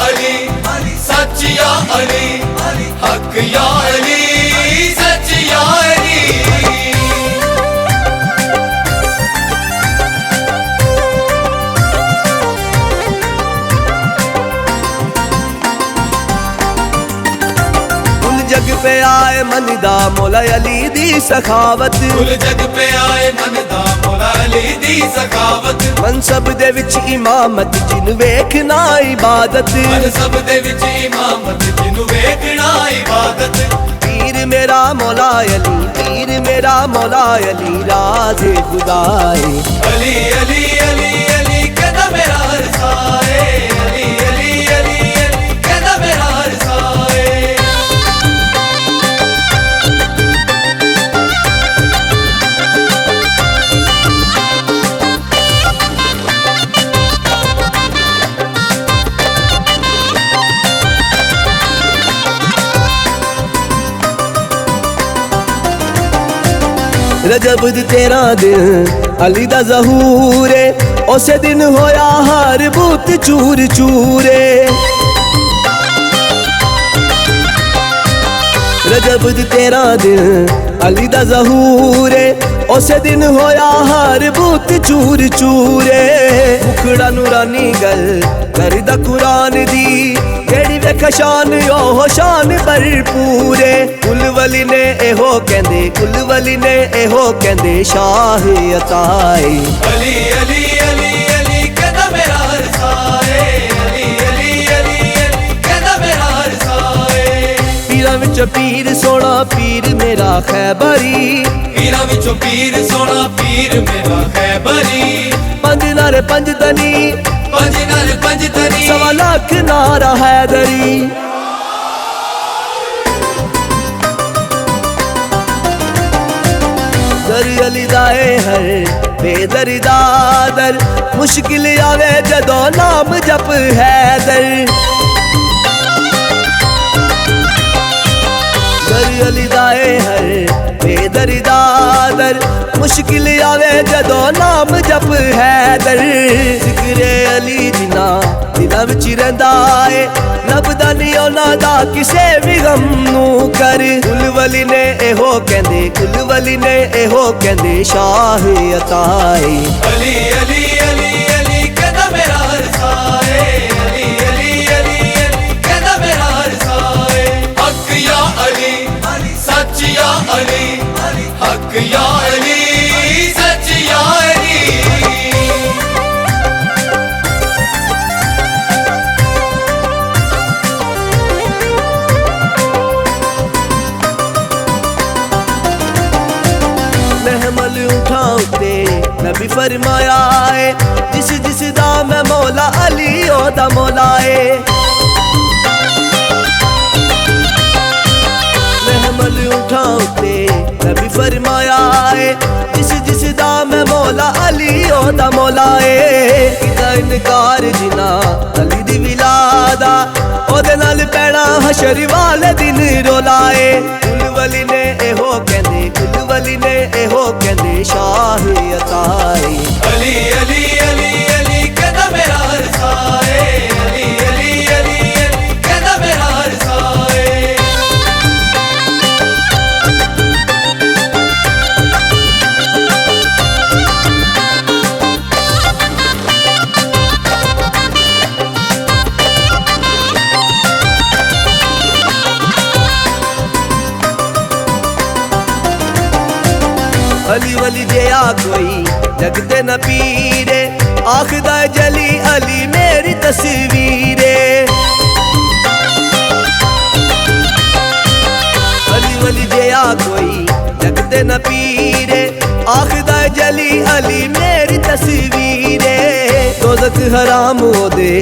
अली सच या अली हक या अली सच या अली। जग पे आए मनदा मौला अली दी सखावत, कुल जग पे आए मनदा मौला अली दी सखावत। मनसब दे विच इमामत जिन वेखना इबादत, मनसब दे विच इमामत जिन वेखना इबादत। पीर मेरा मौला अली, पीर मेरा मौला अली राज़े खुदाए। अली अली अली अली कहदा मेरा रसाए, अली अली अली अली कहदा मेरा रसाए। रजब दी 13 दिन अली दा ज़हूरे, उसे दिन होया हर बूत चूर चूरे। रजब दी 13 दिन अली दा ज़हूरे, उसे दिन होया हर बूत चूर चूरे। मुखड़ा नूरानी गल करदा कुरान दी, जेड़ी वेख शान ओह शान भरपूरे। कुल वली ने एहो कहंदे, कुल वली ने एहो कहंदे शाह अताए। अली अली अली अली कहदा मेरा रसाए, अली अली अली अली कहदा मेरा रसाए। पीरां विच पीर सोना पीर मेरा खैबरी, पीरां विचों पीर सोना पीर मेरा खैबरी। पंज नारे पंज तनी, पंज नर पंज तनी, 1.25 लाख नारा हैदरी। दर अली दाए हर बेदर दादर, मुश्किल आवे जदों नाम जप हैदर। दर अली दाए हर बेदर दादर, मुश्किल आवे जदों नाम जप हैदर। जिक्रे अली जिना दिलां विच रहिंदा है, लभदा नहीं उन्हां दा किसे भी गम नू कर। कुल वली ने एहो कहंदे, कुल वली ने एहो कहंदे शाह अताए। अली अली अली अली कहदा मेरा रसाए, अली अली अली अली कहदा मेरा रसाए। हक या अली सच या अली हक या अली सच या अली। महमल उठाउते नबी फरमाया है, जिस जिस दा मैं मौला अली ओदा मौला है। महमल उठाउते नबी फरमाया है, जिस जिस दा मैं मौला अली ओदा मौला है। किदा इनकार जिना अली दी विलादा, ओदे नाल पैना हशर वाले दिन रोलाए। कुल वली ने एहो कहंदे, कुल वली ने एहो कहंदे शाह अताए। अली अली अली अली कहदा मेरा रसाए, अली अली अली अली कहदा मेरा रसाए। अली वली जया कोई जगते न पीरे, आखदा जली अली मेरी तस्वीरे। अली वली जया कोई जगते न पीरे, आखदा जली अली मेरी तस्वीरे। दोज़ख हराम ओदे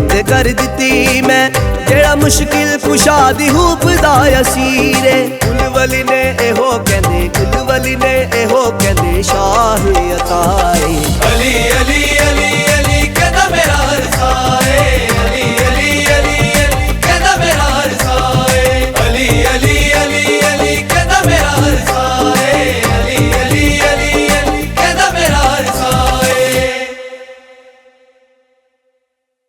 ते कर दिती मैं, जेड़ा मुश्किल कुशा दी हूप दा असीरे। कुल वली ने एहो कहंदे, कुल वली ने एहो कहंदे शाह अताए। अली अली